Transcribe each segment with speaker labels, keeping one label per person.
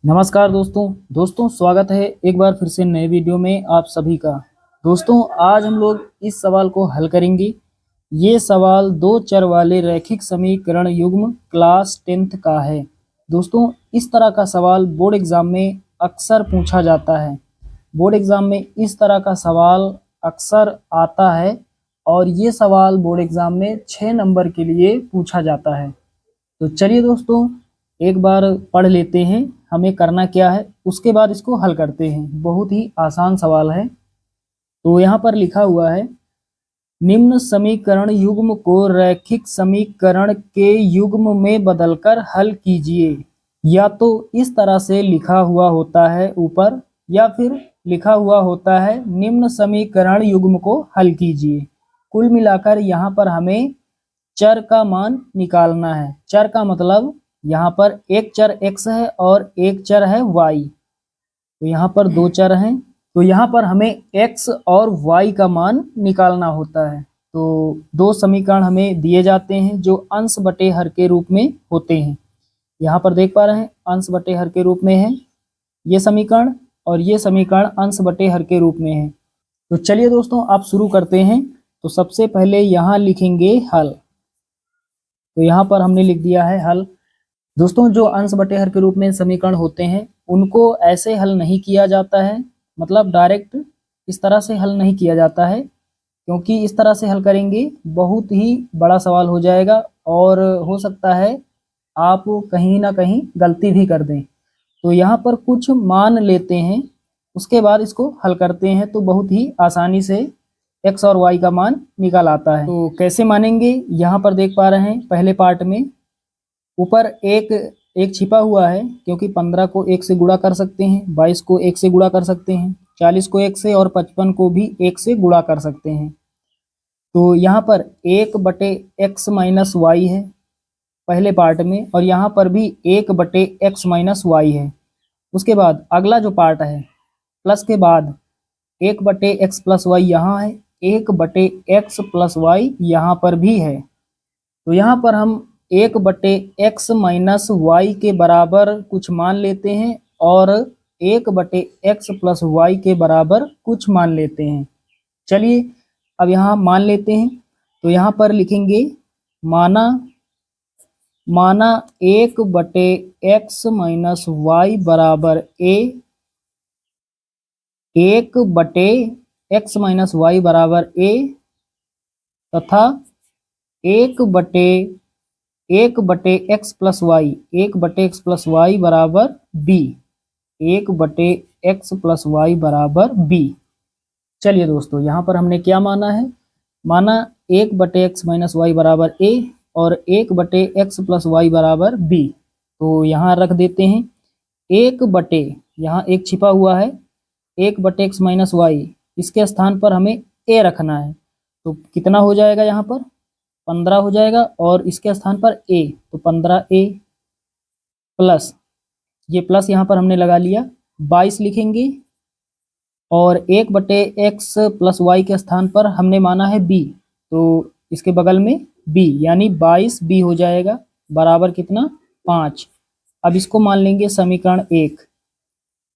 Speaker 1: नमस्कार दोस्तों स्वागत है एक बार फिर से नए वीडियो में आप सभी का। दोस्तों आज हम लोग इस सवाल को हल करेंगे। ये सवाल दो चर वाले रैखिक समीकरण युग्म क्लास 10th का है। दोस्तों इस तरह का सवाल बोर्ड एग्जाम में अक्सर पूछा जाता है। बोर्ड एग्जाम में इस तरह का सवाल अक्सर आता है और ये सवाल बोर्ड एग्जाम में 6 नंबर के लिए पूछा जाता है। तो चलिए दोस्तों एक बार पढ़ लेते हैं हमें करना क्या है, उसके बाद इसको हल करते हैं। बहुत ही आसान सवाल है। तो यहाँ पर लिखा हुआ है, निम्न समीकरण युग्म को रैखिक समीकरण के युग्म में बदलकर हल कीजिए। या तो इस तरह से लिखा हुआ होता है ऊपर, या फिर लिखा हुआ होता है निम्न समीकरण युग्म को हल कीजिए। कुल मिलाकर यहाँ पर हमें चर का मान निकालना है। चर का मतलब यहाँ पर एक चर x है और एक चर है y। तो यहाँ पर दो चर हैं, तो यहाँ पर हमें x और y का मान निकालना होता है। तो दो समीकरण हमें दिए जाते हैं जो अंश बटे हर के रूप में होते हैं। यहाँ पर देख पा रहे हैं अंश बटे हर के रूप में है ये समीकरण, और ये समीकरण अंश बटे हर के रूप में है। तो चलिए दोस्तों आप शुरू करते हैं। तो सबसे पहले यहाँ लिखेंगे हल। तो यहाँ पर हमने लिख दिया है हल। दोस्तों जो अंश बटे हर के रूप में समीकरण होते हैं उनको ऐसे हल नहीं किया जाता है, मतलब डायरेक्ट इस तरह से हल नहीं किया जाता है, क्योंकि इस तरह से हल करेंगे बहुत ही बड़ा सवाल हो जाएगा और हो सकता है आप कहीं ना कहीं गलती भी कर दें। तो यहाँ पर कुछ मान लेते हैं, उसके बाद इसको हल करते हैं, तो बहुत ही आसानी से x और y का मान निकल आता है। तो कैसे मानेंगे, यहाँ पर देख पा रहे हैं पहले पार्ट में ऊपर एक छिपा हुआ है, क्योंकि 15 को 1 से गुणा कर सकते हैं, 22 को 1 से गुणा कर सकते हैं, 40 को 1 से और 55 को भी 1 से गुणा कर सकते हैं। तो यहाँ पर 1/x माइनस वाई है पहले पार्ट में, और यहाँ पर भी 1/x माइनस वाई है। उसके बाद अगला जो पार्ट है प्लस के बाद 1/x प्लस वाई यहाँ है, 1/x प्लस वाई यहाँ पर भी है। तो यहाँ पर हम 1/x माइनस वाई के बराबर कुछ मान लेते हैं और 1/x प्लस वाई के बराबर कुछ मान लेते हैं। चलिए अब यहाँ मान लेते हैं। तो यहाँ पर लिखेंगे माना 1/x माइनस वाई बराबर a, 1/x माइनस वाई बराबर a तथा 1/x plus y, 1/x plus y बराबर b, 1/x प्लस वाई बराबर b। चलिए दोस्तों यहाँ पर हमने क्या माना है, माना 1/x माइनस वाई बराबर a और 1/x प्लस वाई बराबर b। तो यहाँ रख देते हैं 1/, यहाँ एक छिपा हुआ है 1/x माइनस वाई, इसके स्थान पर हमें a रखना है। तो कितना हो जाएगा, यहाँ पर 15 हो जाएगा, और इसके स्थान पर a, तो 15a प्लस, ये प्लस यहाँ पर हमने लगा लिया, 22 लिखेंगे, और 1/x प्लस वाई के स्थान पर हमने माना है b, तो इसके बगल में b, यानी 22b हो जाएगा बराबर कितना 5। अब इसको मान लेंगे समीकरण 1।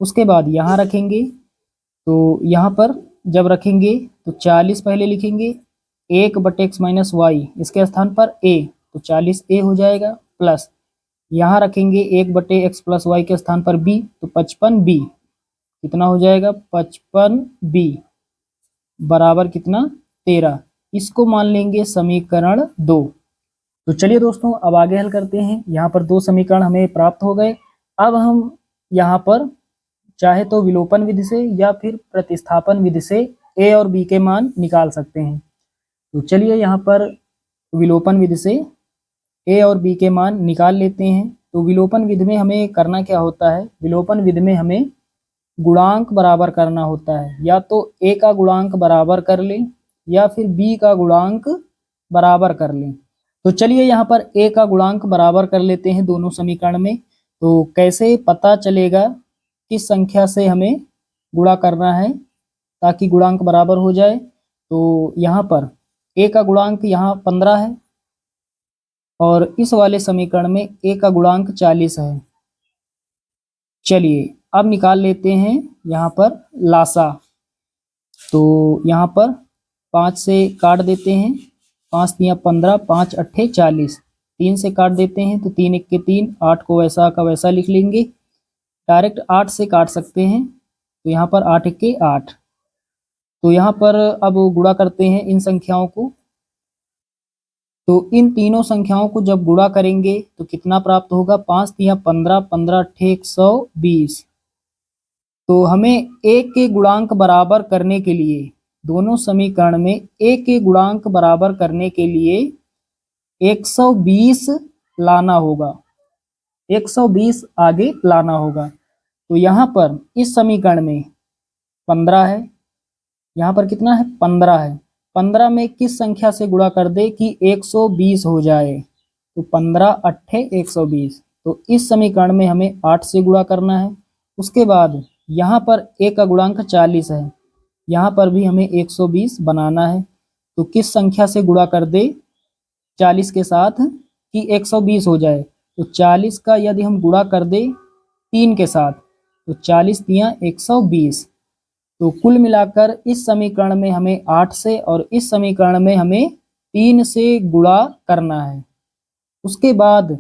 Speaker 1: उसके बाद यहाँ रखेंगे, तो यहाँ पर जब रखेंगे तो 40 पहले लिखेंगे, 1/x माइनस वाई इसके स्थान पर a, तो 40a हो जाएगा, प्लस यहाँ रखेंगे 1/x प्लस वाई के स्थान पर b, तो 55b, कितना हो जाएगा 55b बराबर कितना 13। इसको मान लेंगे समीकरण 2। तो चलिए दोस्तों अब आगे हल करते हैं। यहाँ पर दो समीकरण हमें प्राप्त हो गए। अब हम यहाँ पर चाहे तो विलोपन विधि से या फिर प्रतिस्थापन विधि से a और b के मान निकाल सकते हैं। तो चलिए यहाँ पर विलोपन विधि से a और b के मान निकाल लेते हैं। तो विलोपन विधि में हमें करना क्या होता है, विलोपन विधि में हमें गुणांक बराबर करना होता है। या तो a का गुणांक बराबर कर लें या फिर b का गुणांक बराबर कर लें। तो चलिए यहाँ पर a का गुणांक बराबर कर लेते हैं दोनों समीकरण में। तो कैसे पता चलेगा किस संख्या से हमें गुणा करना है ताकि गुणांक बराबर हो जाए। तो यहाँ पर a का गुणांक यहाँ 15 है और इस वाले समीकरण में a का गुणांक 40 है। चलिए अब निकाल लेते हैं यहाँ पर लासा। तो यहाँ पर 5 से काट देते हैं, 5 तिया 15, 5 अट्ठे 40, 3 से काट देते हैं तो 3 एक के 3, 8 को वैसा का वैसा लिख लेंगे। डायरेक्ट 8 से काट सकते हैं तो यहाँ पर 8 एक के 8। तो यहाँ पर अब गुणा करते हैं इन संख्याओं को। तो इन तीनों संख्याओं को जब गुणा करेंगे तो कितना प्राप्त होगा, 5 तिया 15, 15 अट्ठे 120। तो हमें एक के गुणांक बराबर करने के लिए, दोनों समीकरण में एक के गुणांक बराबर करने के लिए 120 लाना होगा, 120 आगे लाना होगा। तो यहाँ पर इस समीकरण में 15 है, यहाँ पर कितना है 15 है। 15 में किस संख्या से गुणा कर दे कि 120 हो जाए, तो 15 अट्ठे 120। तो इस समीकरण में हमें 8 से गुणा करना है। उसके बाद यहाँ पर एक का गुणांक 40 है, यहाँ पर भी हमें 120 बनाना है। तो किस संख्या से गुणा कर दे 40 के साथ कि 120 हो जाए, तो 40 का यदि हम गुणा कर दे 3 के साथ तो 40 तिया 120। तो कुल मिलाकर इस समीकरण में हमें 8 से और इस समीकरण में हमें 3 से गुणा करना है। उसके बाद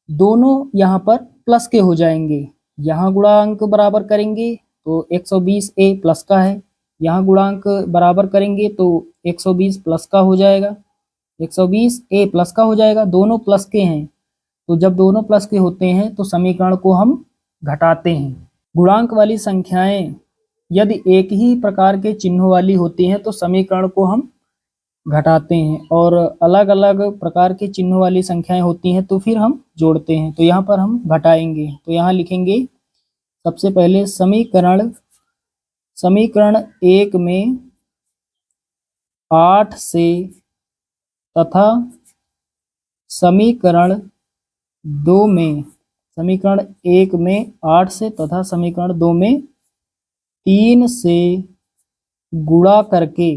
Speaker 1: दोनों यहाँ पर प्लस के हो जाएंगे, यहाँ गुणांक बराबर करेंगे तो 120 ए प्लस का है, यहाँ गुणांक बराबर करेंगे तो 120 प्लस का हो जाएगा, 120 ए प्लस का हो जाएगा। दोनों प्लस के हैं, तो जब दोनों प्लस के होते हैं तो समीकरण को हम घटाते हैं। गुणांक वाली संख्याएं यदि एक ही प्रकार के चिन्हों वाली होती हैं तो समीकरण को हम घटाते हैं, और अलग अलग प्रकार के चिन्हों वाली संख्याएं होती हैं तो फिर हम जोड़ते हैं। तो यहाँ पर हम घटाएंगे, तो यहाँ लिखेंगे सबसे पहले समीकरण 1 में 8 से तथा समीकरण 2 में, समीकरण 1 में 8 से तथा समीकरण 2 में 3 से गुणा करके,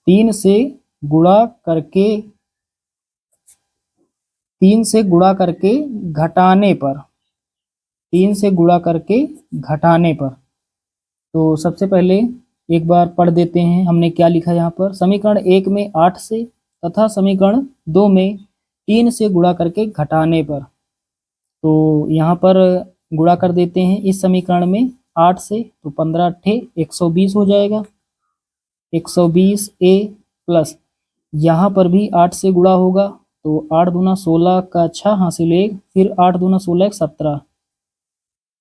Speaker 1: 3 से गुणा करके, 3 से गुणा करके घटाने पर, 3 से गुणा करके घटाने पर। तो सबसे पहले एक बार पढ़ देते हैं हमने क्या लिखा यहाँ पर। समीकरण 1 में 8 से तथा समीकरण 2 में 3 से गुणा करके घटाने पर। तो यहाँ पर गुणा कर देते हैं इस समीकरण में 8 से, तो 15 अट्ठे 120 हो जाएगा, 120 ए प्लस यहाँ पर भी 8 से गुणा होगा तो 8 दूना 16 का 6 हासिल 1, फिर 8 दूना 16 एक 17,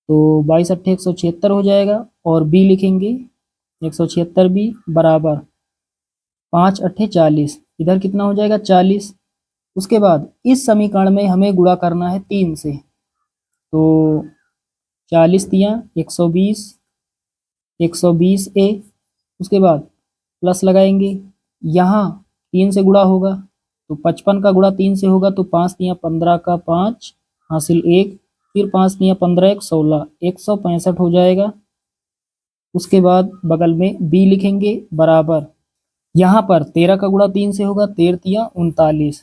Speaker 1: तो 22 अट्ठे 176 हो जाएगा। और बी लिखेंगे 176 बी बराबर 5 अट्ठे 40, इधर कितना हो जाएगा 40। उसके बाद इस समीकरण में हमें गुणा करना है 3 से, तो 40 तिया 120, 120 ए, उसके बाद प्लस लगाएंगे, यहाँ 3 से गुणा होगा तो 55 का गुणा 3 से होगा तो 5 तिया 15 का 5 हासिल 1, फिर 5 तिया 15 एक 16, 165 हो जाएगा। उसके बाद बगल में बी लिखेंगे बराबर, यहाँ पर 13 का गुणा 3 से होगा, 13 तिया 39।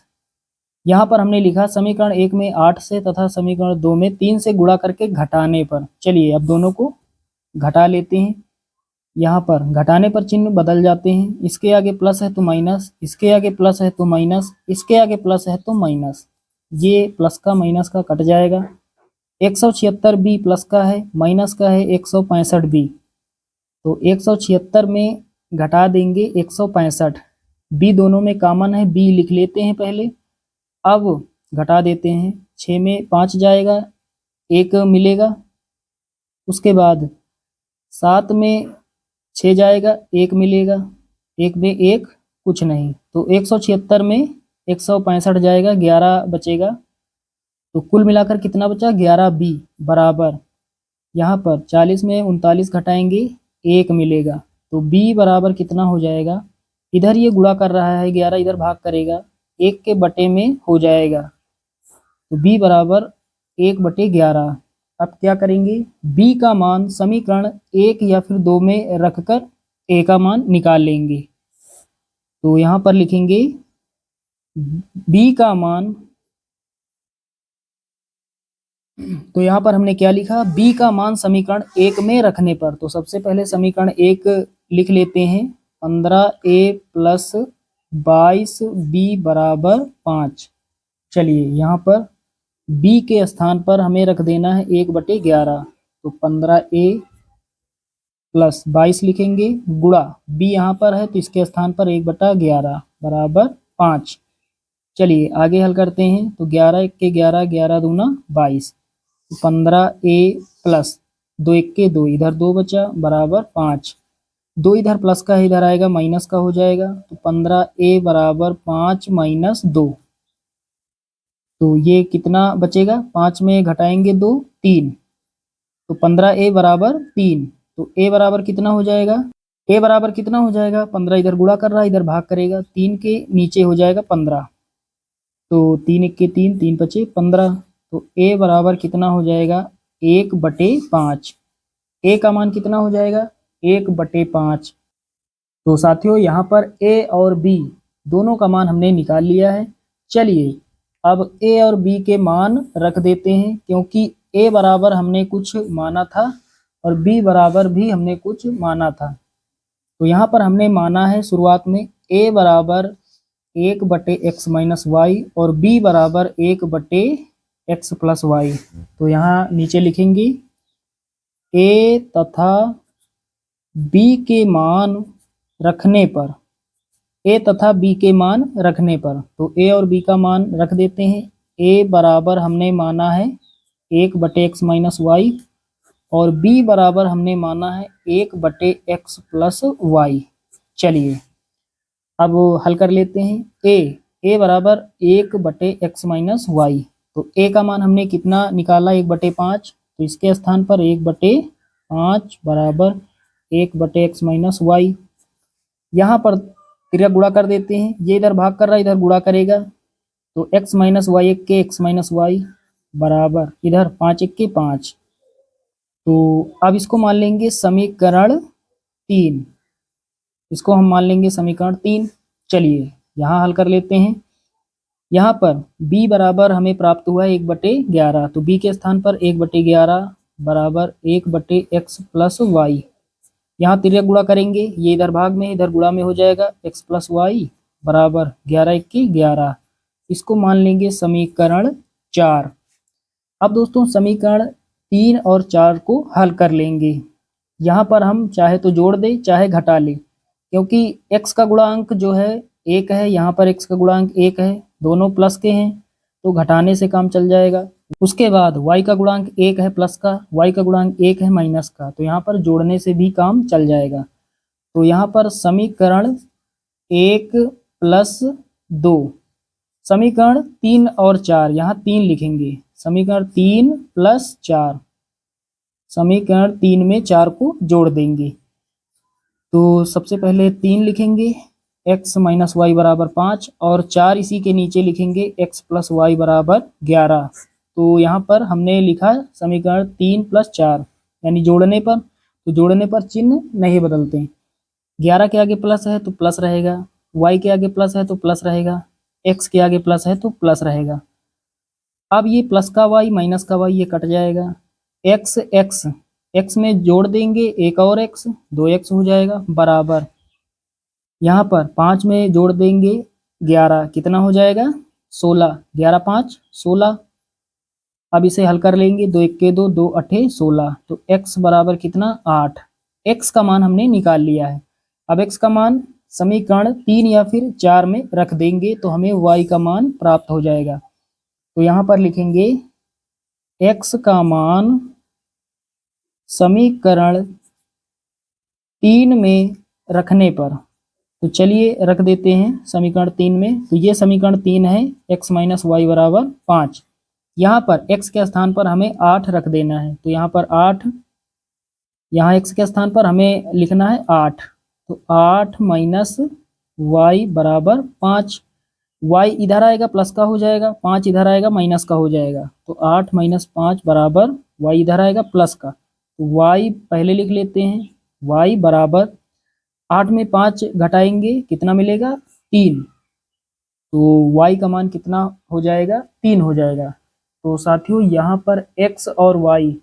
Speaker 1: यहाँ पर हमने लिखा समीकरण 1 में 8 से तथा समीकरण 2 में 3 से गुणा करके घटाने पर। चलिए अब दोनों को घटा लेते हैं। यहाँ पर घटाने पर चिन्ह बदल जाते हैं, इसके आगे प्लस है तो माइनस, इसके आगे प्लस है तो माइनस, इसके आगे प्लस है तो माइनस, ये प्लस का माइनस का कट जाएगा। 176 बी प्लस का है, माइनस का है 165 बी, तो 176 में घटा देंगे 165, बी दोनों में कॉमन है, बी लिख लेते हैं पहले। अब घटा देते हैं, 6 में 5 जाएगा, 1 मिलेगा। उसके बाद 7 में 6 जाएगा, 1 मिलेगा, 1 में 1 कुछ नहीं, तो 176 में 165 जाएगा, 11 बचेगा। तो कुल मिलाकर कितना बचा 11 बी बराबर, यहाँ पर 40 में 39 घटाएंगे 1 मिलेगा, तो बी बराबर कितना हो जाएगा, इधर ये गुणा कर रहा है 11, इधर भाग करेगा 1 के बटे में हो जाएगा, तो बी बराबर 1/11। अब क्या करेंगे, बी का मान समीकरण 1 या फिर 2 में रखकर ए का मान निकाल लेंगे। तो यहाँ पर लिखेंगे बी का मान तो यहाँ पर हमने क्या लिखा, b का मान समीकरण 1 में रखने पर। तो सबसे पहले समीकरण 1 लिख लेते हैं, 15a प्लस 22b बराबर 5। चलिए यहाँ पर b के स्थान पर हमें रख देना है 1/11। तो 15a प्लस 22 लिखेंगे, गुणा b यहाँ पर है तो इसके स्थान पर 1/11 बराबर 5। चलिए आगे हल करते हैं। तो 11 1 के 11, 11 दूना 22, 15a प्लस 2 1 के 2, इधर 2 बचा बराबर 5। 2 इधर प्लस का है, इधर आएगा माइनस का हो जाएगा। तो 15a बराबर 5 माइनस 2। तो ये कितना बचेगा, 5 में घटाएंगे 2, 3। तो 15a बराबर 3। तो a बराबर कितना हो जाएगा, a बराबर कितना हो जाएगा, 15 इधर गुणा कर रहा है, इधर भाग करेगा, 3 के नीचे हो जाएगा 15। तो 3 1 के 3, 3 5 15। तो a बराबर कितना हो जाएगा, 1/5। a का मान कितना हो जाएगा, 1/5। तो साथियों यहाँ पर a और b दोनों का मान हमने निकाल लिया है। चलिए अब a और b के मान रख देते हैं, क्योंकि a बराबर हमने कुछ माना था और b बराबर भी हमने कुछ माना था। तो यहाँ पर हमने माना है शुरुआत में a बराबर 1/x माइनस वाई और b बराबर 1/x प्लस वाई। तो यहाँ नीचे लिखेंगे a तथा b के मान रखने पर, a तथा b के मान रखने पर। तो a और b का मान रख देते हैं। a बराबर हमने माना है 1/x माइनस वाई और b बराबर हमने माना है 1/x प्लस वाई। चलिए अब हल कर लेते हैं। a बराबर 1/x माइनस वाई। तो a का मान हमने कितना निकाला, 1/5। तो इसके स्थान पर 1/5 बराबर 1/x माइनस वाई। यहाँ पर क्रिया गुणा कर देते हैं, ये इधर भाग कर रहा है, इधर गुणा करेगा। तो x माइनस वाई 1 के x माइनस वाई बराबर इधर 5 1 के 5। तो अब इसको मान लेंगे समीकरण 3। इसको हम मान लेंगे समीकरण 3। चलिए यहाँ हल कर लेते हैं। यहाँ पर b बराबर हमें प्राप्त हुआ है 1/11। तो b के स्थान पर 1/11 बराबर 1/x प्लस वाई। यहाँ तिर्यक गुणा करेंगे, ये इधर भाग में इधर गुणा में हो जाएगा, x प्लस वाई बराबर 11 1 के 11। इसको मान लेंगे समीकरण 4। अब दोस्तों समीकरण 3 और 4 को हल कर लेंगे। यहाँ पर हम चाहे तो जोड़ दे चाहे घटा ले, क्योंकि x का गुणांक जो है 1 है, यहाँ पर x का गुणांक 1 है, दोनों प्लस के हैं, तो घटाने से काम चल जाएगा। उसके बाद y का गुणांक 1 है प्लस का, y का गुणांक 1 है माइनस का, तो यहाँ पर जोड़ने से भी काम चल जाएगा। तो यहाँ पर समीकरण 1 प्लस 2, समीकरण 3 और 4, यहाँ 3 लिखेंगे, समीकरण 3 प्लस 4, समीकरण 3 में 4 को जोड़ देंगे। तो सबसे पहले 3 लिखेंगे, x माइनस वाई बराबर 5 और 4 इसी के नीचे लिखेंगे, x प्लस वाई बराबर 11। तो यहाँ पर हमने लिखा समीकरण 3 प्लस 4, यानी जोड़ने पर। तो जोड़ने पर चिन्ह नहीं बदलते, 11 के आगे प्लस है तो प्लस रहेगा, y के आगे प्लस है तो प्लस रहेगा, x के आगे प्लस है तो प्लस रहेगा। अब ये प्लस का y माइनस का y ये कट जाएगा, x में जोड़ देंगे एक और x, 2x हो जाएगा बराबर, यहाँ पर 5 में जोड़ देंगे 11, कितना हो जाएगा 16, 11 5 16। अब इसे हल कर लेंगे, 2 1 के 2, 2 8 16। तो x बराबर कितना 8। x का मान हमने निकाल लिया है। अब x का मान समीकरण 3 या फिर 4 में रख देंगे तो हमें y का मान प्राप्त हो जाएगा। तो यहाँ पर लिखेंगे x का मान समीकरण 3 में रखने पर। तो चलिए रख देते हैं समीकरण 3 में। तो ये समीकरण 3 है, x माइनस वाई बराबर 5। यहाँ पर x के स्थान पर हमें 8 रख देना है, तो यहाँ पर 8, यहाँ x के स्थान पर हमें लिखना है 8। तो 8 माइनस वाई बराबर 5, y इधर आएगा प्लस का हो जाएगा, 5 इधर आएगा माइनस का हो जाएगा। तो 8 माइनस 5 बराबर y इधर आएगा प्लस का, तो y पहले लिख लेते हैं, y बराबर 8 में 5 घटाएंगे कितना मिलेगा 3। तो y का मान कितना हो जाएगा 3 हो जाएगा। तो साथियों यहाँ पर x और y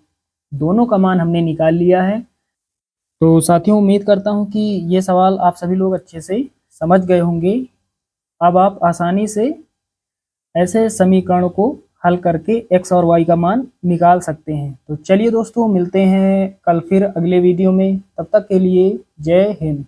Speaker 1: दोनों का मान हमने निकाल लिया है। तो साथियों उम्मीद करता हूँ कि ये सवाल आप सभी लोग अच्छे से समझ गए होंगे। अब आप आसानी से ऐसे समीकरणों को हल करके x और y का मान निकाल सकते हैं। तो चलिए दोस्तों मिलते हैं कल फिर अगले वीडियो में, तब तक के लिए जय हिंद।